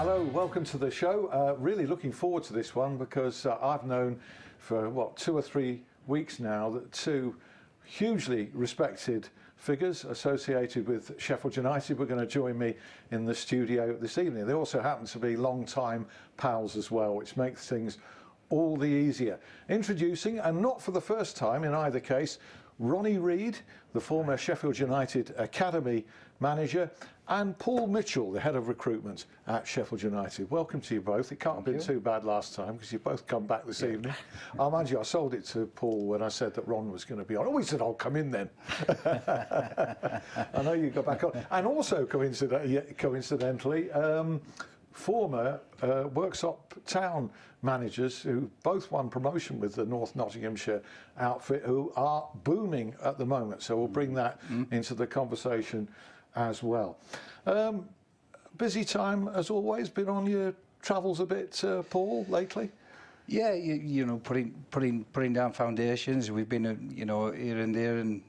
Hello, welcome to the show. Really looking forward to this one because I've known for, 2 or 3 weeks now that two hugely respected figures associated with Sheffield United were going to join me in the studio this evening. They also happen to be long-time pals as well, which makes things all the easier. Introducing, and not for the first time in either case, Ron Reid, the former Sheffield United Academy manager, and Paul Mitchell, the head of recruitment at Sheffield United. Welcome to you both. It can't have been too bad last time because you've both come back this evening. I mind you, I sold it to Paul when I said that Ron was going to be on. Oh, he said, I'll come in then. I know you got back on. And also, coincidentally, former Worksop Town managers who both won promotion with the North Nottinghamshire outfit, who are booming at the moment. So we'll bring that into the conversation as well. Busy time as always. Been on your travels a bit, Paul, lately? Yeah, you know, putting down foundations. We've been, here and there and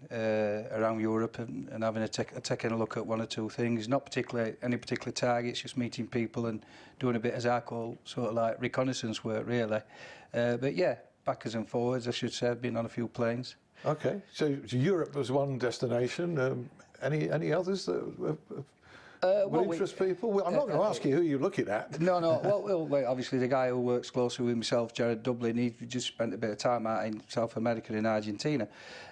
around Europe and having taking a look at one or two things. Not particularly any particular targets, just meeting people and doing a bit, as I call, sort of like reconnaissance work, really. But yeah, backwards and forwards, I should say. I've been on a few planes. Okay, so Europe was one destination. Any others that will interest people? Well, I'm not going to ask you who you're looking at. No. Well, obviously the guy who works closely with myself, Jared Dublin, he just spent a bit of time out in South America in Argentina.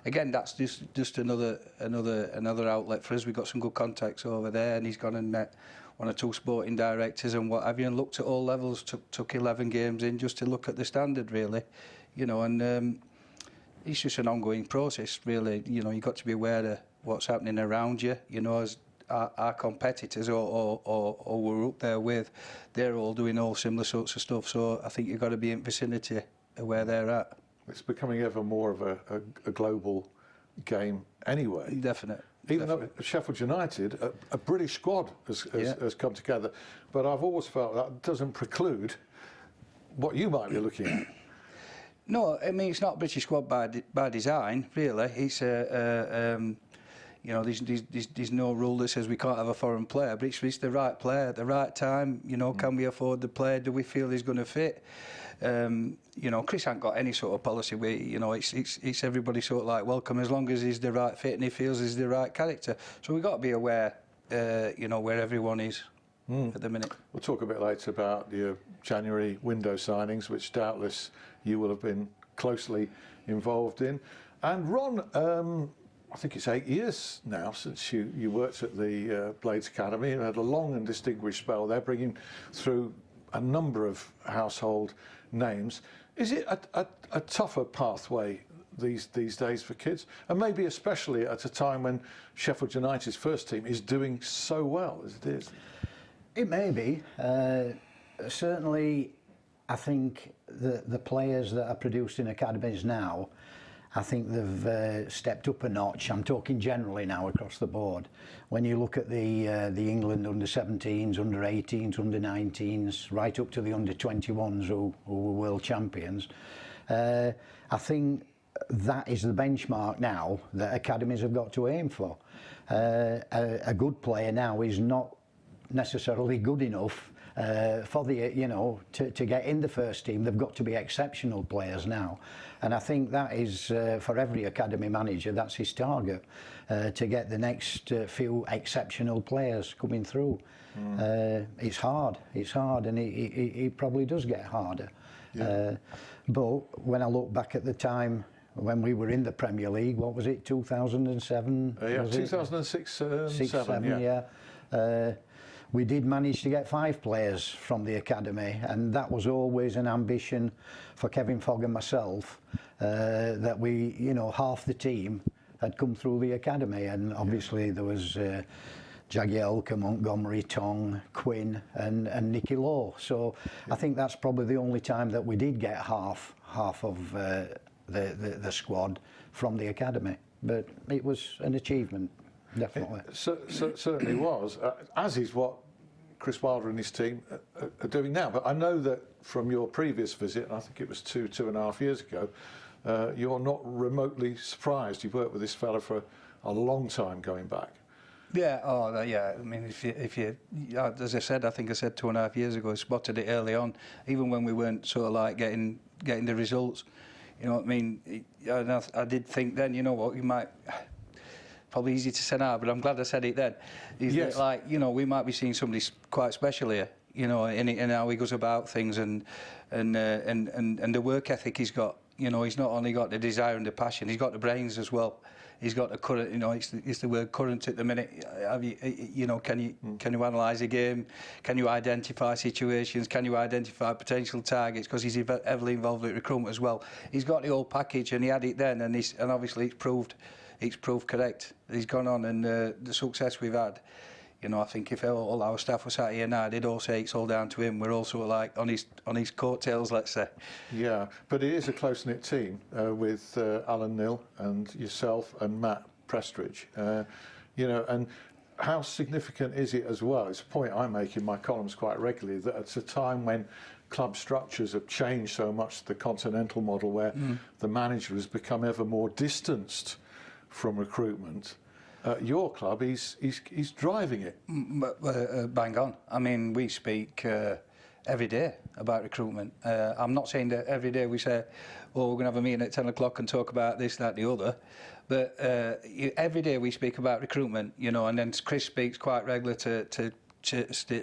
Again, that's just another outlet for us. We've got some good contacts over there, and he's gone and met one or two sporting directors and what have you, and looked at all levels. Took 11 games in just to look at the standard, really, and it's just an ongoing process, really. You've got to be aware of what's happening around you, as our competitors or we're up there with, they're all doing all similar sorts of stuff. So I think you've got to be in vicinity of where they're at. It's becoming ever more of a global game anyway. Definitely. Even though Sheffield United, a British squad has come together. But I've always felt that doesn't preclude what you might be looking at. No, I mean, it's not a British squad by design, really. It's there's no rule that says we can't have a foreign player, but it's the right player at the right time. Can we afford the player? Do we feel he's going to fit? Chris hasn't got any sort of policy where, it's everybody sort of like welcome as long as he's the right fit and he feels he's the right character. So we've got to be aware, where everyone is at the minute. We'll talk a bit later about your January window signings, which doubtless you will have been closely involved in. And Ron, I think it's 8 years now since you worked at the Blades Academy and had a long and distinguished spell there, bringing through a number of household names. Is it a tougher pathway these days for kids? And maybe especially at a time when Sheffield United's first team is doing so well as it is? It may be. Certainly, I think the players that are produced in academies now, I think they've stepped up a notch. I'm talking generally now across the board. When you look at the England under-17s, under-18s, under-19s, right up to the under-21s who were world champions, I think that is the benchmark now that academies have got to aim for. A good player now is not necessarily good enough for the to get in the first team. They've got to be exceptional players now, and I think that is for every academy manager, that's his target, to get the next few exceptional players coming through. It's hard, and it probably does get harder. But when I look back at the time when we were in the Premier League, what was it, 2007? 2006, 7, yeah. We did manage to get 5 players from the academy, and that was always an ambition for Kevin Fogg and myself, that we, half the team had come through the academy, and obviously there was Jagielka, Montgomery, Tong, Quinn and Nicky Lowe. So I think that's probably the only time that we did get half of the squad from the academy, but it was an achievement. Definitely. It certainly was, as is what Chris Wilder and his team are doing now. But I know that from your previous visit, and I think it was 2.5 years ago, you're not remotely surprised. You've worked with this fella for a long time going back. Yeah, yeah. I mean, if you, as I said, I think I said 2.5 years ago, I spotted it early on, even when we weren't sort of like getting the results. You know what I mean? I did think then, you know what, you might. Probably easy to say now, but I'm glad I said it then. Is yes. that, like, you know, we might be seeing somebody quite special here. You know, in how he goes about things and the work ethic he's got. You know, he's not only got the desire and the passion, he's got the brains as well. He's got the current, you know, it's the word current at the minute. You know, can you analyse a game? Can you identify situations? Can you identify potential targets? Because he's heavily involved with recruitment as well. He's got the whole package, and he had it then, and obviously it's proved correct. He's gone on, and the success we've had. You know, I think if all our staff were sat here now, they'd all say it's all down to him. We're all sort of like on his coattails, let's say. Yeah, but it is a close-knit team with Alan Nill and yourself and Matt Prestridge. You know, and how significant is it as well? It's a point I make in my columns quite regularly, that it's a time when club structures have changed so much to the continental model, where the manager has become ever more distanced from recruitment. Your club, he's driving it. Bang on. I mean, we speak every day about recruitment. I'm not saying that every day we say, "Oh, we're going to have a meeting at 10 o'clock and talk about this, that, the other." But every day we speak about recruitment, you know. And then Chris speaks quite regularly to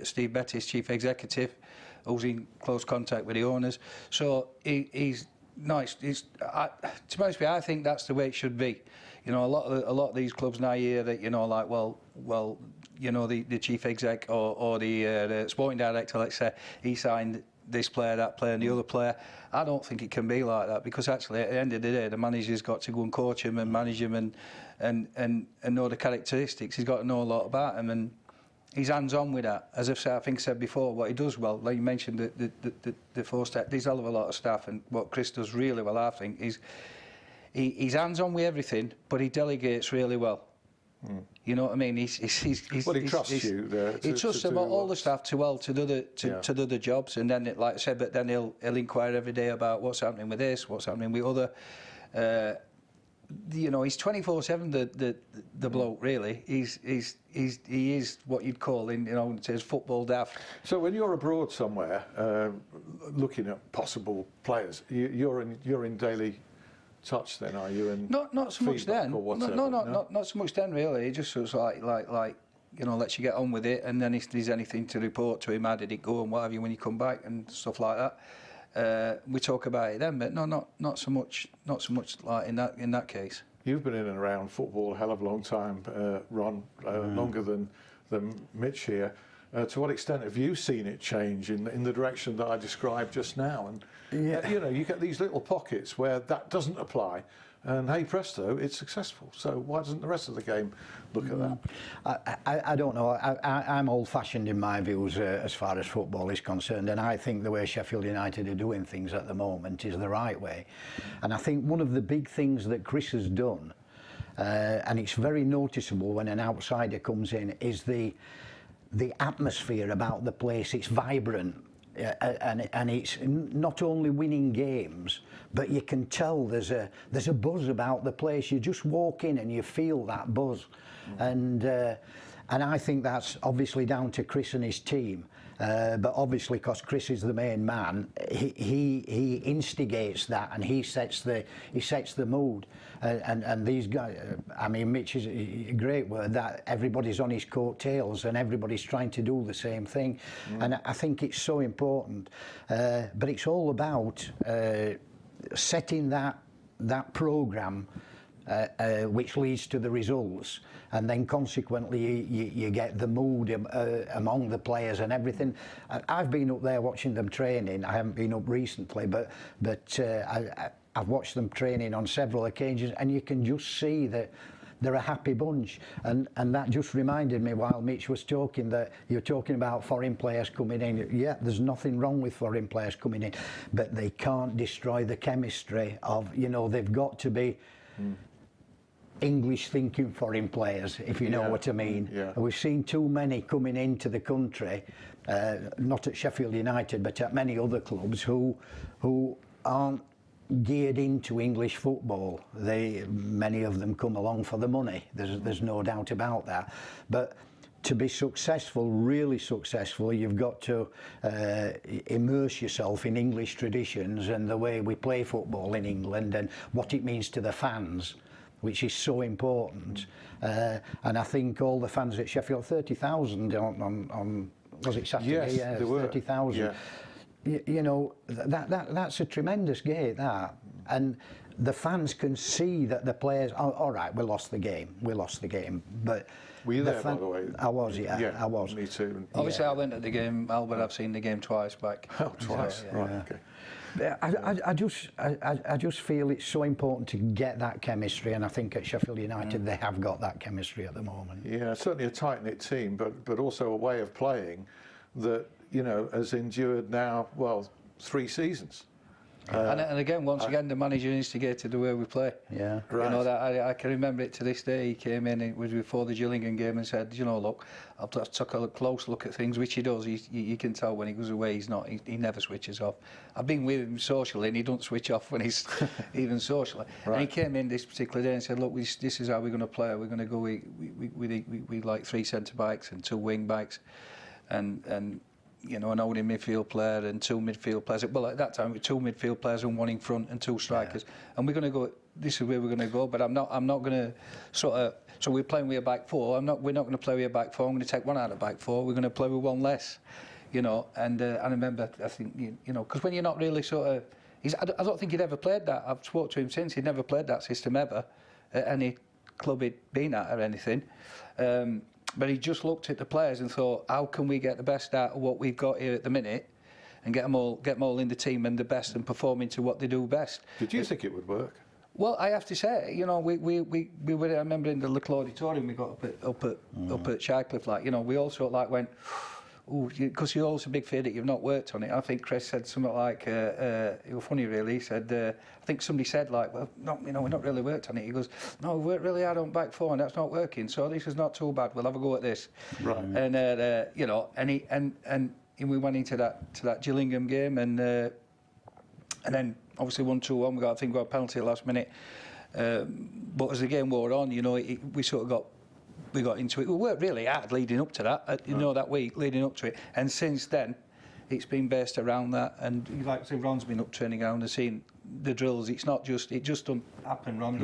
Steve Bettis, chief executive, who's in close contact with the owners. So he's nice. To be honest with you, I think that's the way it should be. You know, a lot of these clubs now hear that, you know, like, well, you know, the chief exec or the sporting director, let's say, he signed this player, that player, and the other player. I don't think it can be like that, because actually at the end of the day, the manager's got to go and coach him and manage him and know the characteristics. He's got to know a lot about him, and he's hands-on with that. As I think I said before, what he does well, like you mentioned, the 4-step, there's a hell of a lot of staff, and what Chris does really well, I think, is he's hands-on with everything, but he delegates really well. You know what I mean? He trusts you. He trusts about all the staff to do the jobs, and then, like I said, but then he'll inquire every day about what's happening with this, what's happening with other. You know, he's 24/7. The bloke, really. He is what you'd call, in, you know, his football daft. So when you're abroad somewhere, looking at possible players, you're in daily touch then, are you? And not so much then. No, not so much then, really. It just was like you know, lets you get on with it, and then if there's anything to report to him, how did it go and what have you when you come back and stuff like that. We talk about it then, but not so much like in that case. You've been in and around football a hell of a long time, Ron, longer than Mitch here. To what extent have you seen it change in the direction that I described just now? And you know, you get these little pockets where that doesn't apply, and hey presto, it's successful. So why doesn't the rest of the game look at that? I don't know. I'm old-fashioned in my views as far as football is concerned, and I think the way Sheffield United are doing things at the moment is the right way. And I think one of the big things that Chris has done, and it's very noticeable when an outsider comes in, is the atmosphere about the place. It's vibrant, and it's not only winning games, but you can tell there's a buzz about the place. You just walk in and you feel that buzz, and I think that's obviously down to Chris and his team. But obviously, because Chris is the main man, he instigates that, and he sets the mood. And these guys, I mean, Mitch is a great word, that everybody's on his coattails and everybody's trying to do the same thing. And I think it's so important. But it's all about setting that programme which leads to the results, and then consequently you get the mood among the players and everything. I've been up there watching them training. I haven't been up recently, but I've watched them training on several occasions, and you can just see that they're a happy bunch. And that just reminded me, while Mitch was talking, that you're talking about foreign players coming in. Yeah, there's nothing wrong with foreign players coming in, but they can't destroy the chemistry of, you know, they've got to be English-thinking foreign players, if you know what I mean. Yeah. We've seen too many coming into the country, not at Sheffield United, but at many other clubs, who aren't geared into English football. Many of them come along for the money. There's no doubt about that. But to be successful, really successful, you've got to immerse yourself in English traditions and the way we play football in England and what it means to the fans, which is so important. And I think all the fans at Sheffield, 30,000 on was it Saturday? Yes, there were. 30,000. Yeah. You know, that's a tremendous gate, that. And the fans can see that the players, oh, all right, we lost the game, but... Were you there, by the way? I was, yeah, I was. Me too. Obviously, I went at the game, Albert. I've seen the game twice back. Oh, twice, Yeah. right, okay. I just feel it's so important to get that chemistry, and I think at Sheffield United they have got that chemistry at the moment. Yeah, certainly a tight-knit team, but also a way of playing that, you know, has endured now, well, 3 seasons. And again, once again, the manager instigated the way we play. Yeah. Right. You know, that I can remember it to this day. He came in, it was before the Gillingham game, and said, you know, look, I've took a close look at things, which he does. You can tell when he goes away, he never switches off. I've been with him socially, and he don't switch off when he's even socially. Right. And he came in this particular day and said, look, this is how we're going to play. We're going to go, we like 3 centre-backs and 2 wing-backs, and you know, an holding midfield player and 2 midfield players. Well, at that time, it was 2 midfield players and 1 in front and 2 strikers. Yeah. And we're going to go. This is where we're going to go. But I'm not going to sort of. So we're playing with a back 4. We're not going to play with a back 4. I'm going to take 1 out of back 4. We're going to play with 1 less. You know. And I remember. I think you know, because when you're not really sort of. I don't think he'd ever played that. I've spoken to him since. He'd never played that system ever at any club he'd been at or anything. But he just looked at the players and thought, how can we get the best out of what we've got here at the minute and get them all in the team and the best and performing to what they do best. Did you think it would work? Well, I have to say, you know, we were, I remember in the little auditorium we got up at Shycliffe, like, you know, we all sort of like went, ooh, because you're also a big fear that you've not worked on it. I think Chris said something like, it was funny really, he said, I think somebody said like, well, no, you know, we've not really worked on it. He goes, no, we worked really hard on back 4 and that's not working, so this is not too bad, we'll have a go at this. Right. And, you know, and we went into that Gillingham game and then obviously 1-2-1, I think we got a penalty at the last minute. But as the game wore on, you know, we got into it. We worked really hard leading up to that, you know, that week leading up to it. And since then, it's been based around that. And like I say, Ron's been up training ground and seeing the drills. It just don't happen, Ron.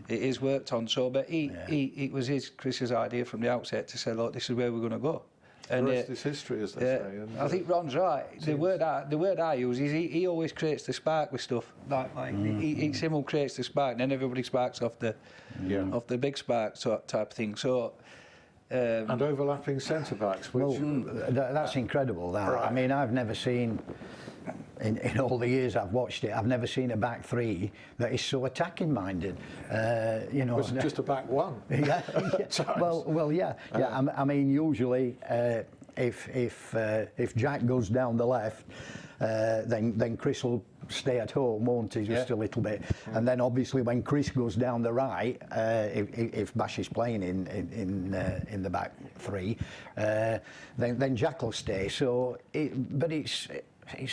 It is worked on. So, but it was Chris's idea from the outset to say, look, this is where we're going to go. And the rest is history, as they say. And, I think Ron's right. The word I use is he always creates the spark with stuff. Like him who creates the spark, and then everybody sparks off the big spark type of thing. So. And overlapping centre backs, which that's incredible. That right. I mean, I've never seen. In all the years I've watched it, I've never seen a back 3 that is so attacking minded. You know, was it just a back 1? Yeah. well, yeah. I mean, usually if Jack goes down the left, then Chris will stay at home, won't he? Just a little bit. And then obviously when Chris goes down the right, if Bash is playing in the back 3, then Jack will stay. So, but it's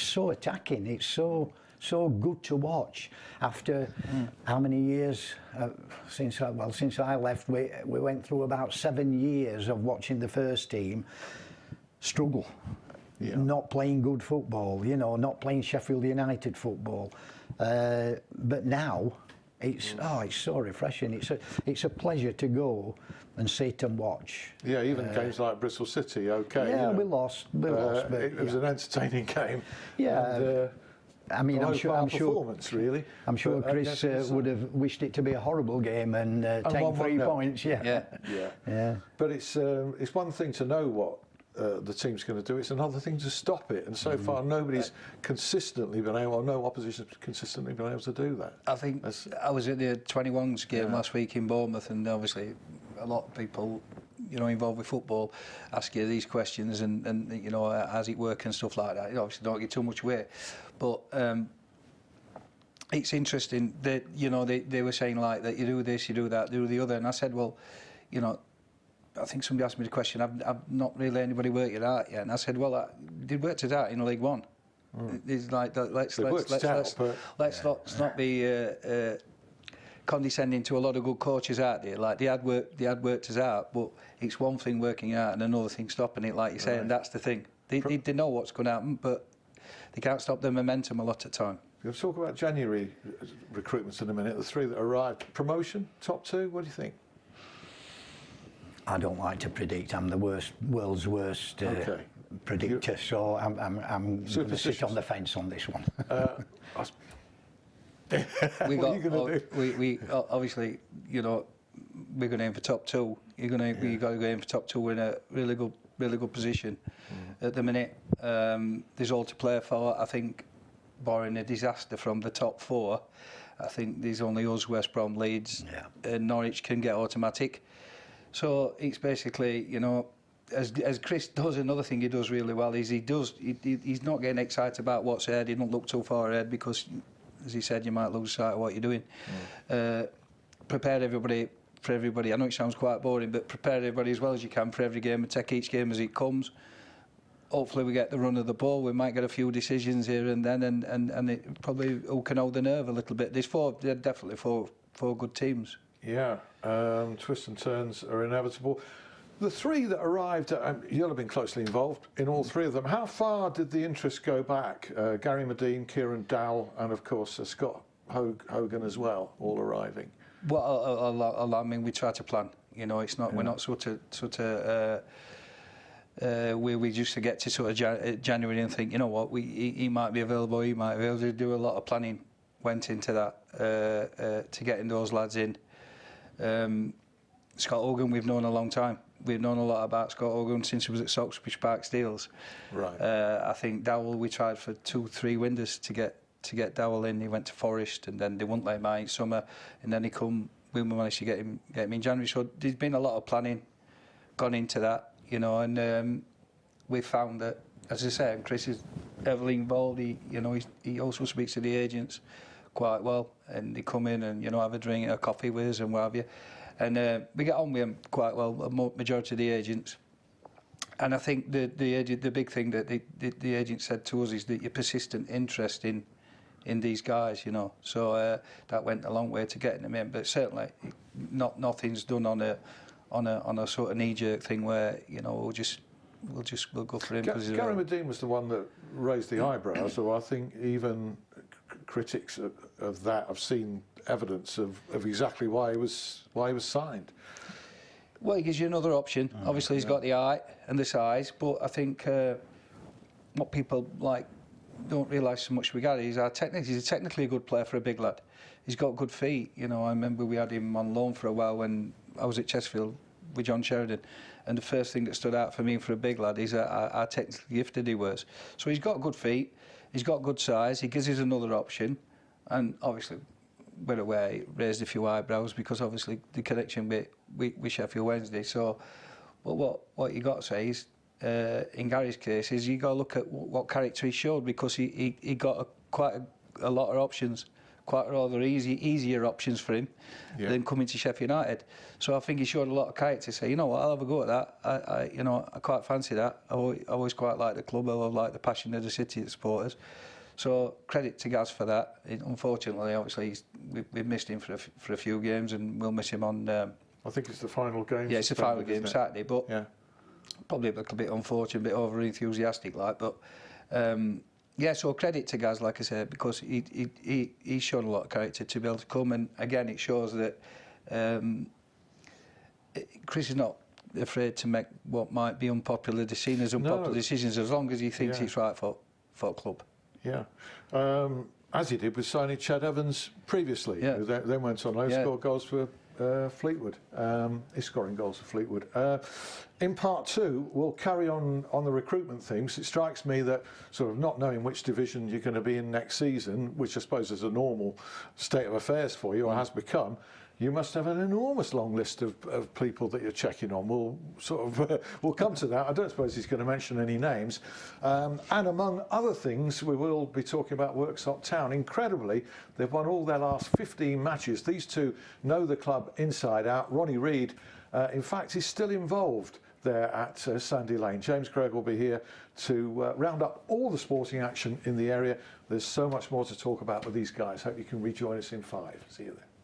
so attacking. It's so good to watch. After how many years since I left, we went through about 7 years of watching the first team struggle. Yeah. Not playing good football, you know, not playing Sheffield United football. But now, it's so refreshing. It's a pleasure to go and sit and watch. Yeah, even games like Bristol City, okay. Yeah, we lost. But it was an entertaining game. Yeah. And, I mean, I'm sure. Really. I'm sure Chris would have wished it to be a horrible game and take 3 points. Yeah. But it's one thing to know what the team's going to do. It's another thing to stop it. And so far, nobody's consistently been able, or no opposition's consistently been able to do that. I think I was at the 21s game last week in Bournemouth, and obviously a lot of people, you know, involved with football ask you these questions and you know, how's it work and stuff like that. You know, obviously don't get too much away, but it's interesting that, you know, they were saying like that you do this, you do that, do the other, and I said, well, you know, I think somebody asked me the question, I've not really anybody worked it out yet, and I said, well, I did work it out in League One. It's like let's not be condescending to a lot of good coaches out there. Like they had worked us out, but it's one thing working out and another thing stopping it, like you say, and that's the thing. They know what's going to happen, but they can't stop the momentum a lot of the time. We'll talk about January recruitments in a minute. The 3 that arrived. Promotion, top 2, what do you think? I don't like to predict. I'm the world's worst predictor, so I'm going to sit on the fence on this one. What are you going to do? We obviously, we're going to aim for top 2. You've got to go in for top 2. We're in a really good position at the minute. There's all to play for. I think, barring a disaster from the top 4, I think there's only us, West Brom, Leeds, and Norwich can get automatic. So it's basically, as Chris does, another thing he does really well is he's not getting excited about what's ahead. He don't look too far ahead because, as he said, you might lose sight of what you're doing. Prepare everybody for everybody. I know it sounds quite boring, but prepare everybody as well as you can for every game and take each game as it comes. Hopefully we get the run of the ball. We might get a few decisions here and then, and it probably who can hold the nerve a little bit. There are definitely four good teams. Yeah, twists and turns are inevitable. The 3 that arrived, you'll have been closely involved in all 3 of them. How far did the interest go back? Gary Medine, Kieran Dowell, and of course Scott Hogan as well, all arriving. Well, I mean, we try to plan. It's not. We're not we used to get to sort of January and think, he might be available, he might be able to do a lot of planning. Went into that to getting those lads in. Scott Hogan, we've known a long time. We've known a lot about Scott Hogan since he was at Soxbridge Park Steels. Right. I think Dowell, we tried for 2-3 windows to get Dowell in. He went to Forest, and then they wouldn't let him out in summer, and then we managed to get him in January. So there's been a lot of planning gone into that, and we found that, as I say, Chris is heavily involved. He also speaks to the agents quite well, and they come in and have a drink, a coffee with us and what have you, and we get on with them quite well. Majority of the agents, and I think the big thing that the agent said to us is that your persistent interest in these guys, So that went a long way to getting them in, but certainly nothing's done on a sort of knee-jerk thing where we'll go for him. Gary Medine was the one that raised the eyebrows, so I think even critics of that have seen evidence of exactly why he was signed. Well, he gives you another option. Obviously, he's got the height and the size, but I think what people don't realise so much regarding he's technically a good player for a big lad. He's got good feet. I remember we had him on loan for a while when I was at Chesterfield with John Sheridan, and the first thing that stood out for me for a big lad is how technically gifted he was. So he's got good feet, he's got good size, he gives us another option, and obviously we're aware he raised a few eyebrows because obviously the connection with Sheffield Wednesday. So, but what you got to say is, in Gary's case, is you got to look at what character he showed, because he got quite a lot of options, quite rather easier options for him than coming to Sheffield United. So I think he showed a lot of character. Say, I'll have a go at that. I quite fancy that. I always quite like the club. I like the passion of the city, the supporters. So credit to Gaz for that. Unfortunately, obviously, we've missed him for a few games, and we'll miss him on. I think it's the final game. Yeah, it's the final game Saturday, but probably a little bit unfortunate, a bit over enthusiastic, but. So credit to Gaz, like I said, because he's shown a lot of character to be able to come, and again it shows that Chris is not afraid to make what might be unpopular decisions as long as he thinks it's right for a club. Yeah, as he did with signing Chad Evans previously. Yeah. Then went on loan, scored goals for Fleetwood. He's scoring goals for Fleetwood. In part 2, we'll carry on the recruitment themes. It strikes me that sort of not knowing which division you're going to be in next season, which I suppose is a normal state of affairs for you, or has become, you must have an enormous long list of people that you're checking on. We'll come to that. I don't suppose he's going to mention any names. And among other things, we will be talking about Worksop Town. Incredibly, they've won all their last 15 matches. These two know the club inside out. Ronnie Reid, in fact, is still involved. there at Sandy Lane. James Craig will be here to round up all the sporting action in the area. There's so much more to talk about with these guys. Hope you can rejoin us in 5. See you then.